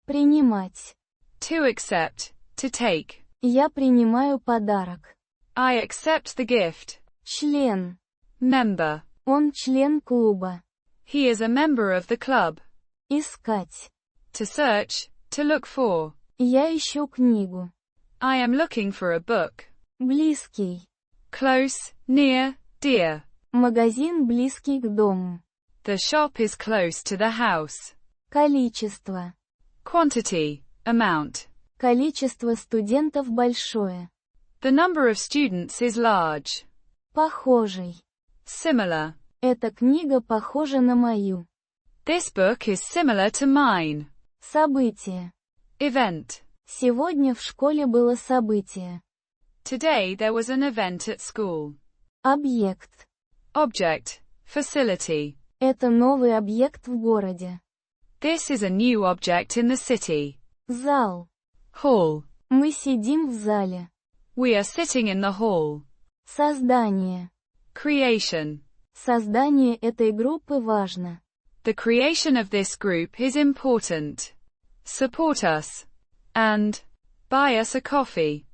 Принимать. To accept, to take. Я принимаю подарок. I accept the gift. Член. Member. Он член клуба. He is a member of the club. Искать. To search, to look for. Я ищу книгу. I am looking for a book. Близкий. Close, near, dear. Магазин близкий к дому. The shop is close to the house. Количество. Quantity, amount. Количество студентов большое. The number of students is large. Похожий. Similar. Эта книга похожа на мою. This book is similar to mine. Событие. Event. Сегодня в школе было событие. Today there was an event at school. Объект. Object. Facility. Это новый объект в городе. This is a new object in the city. Зал. Hall. Мы сидим в зале. We are sitting in the hall. Создание. Creation. Создание этой группы важно. The creation of this group is important. Support us. And buy us a coffee.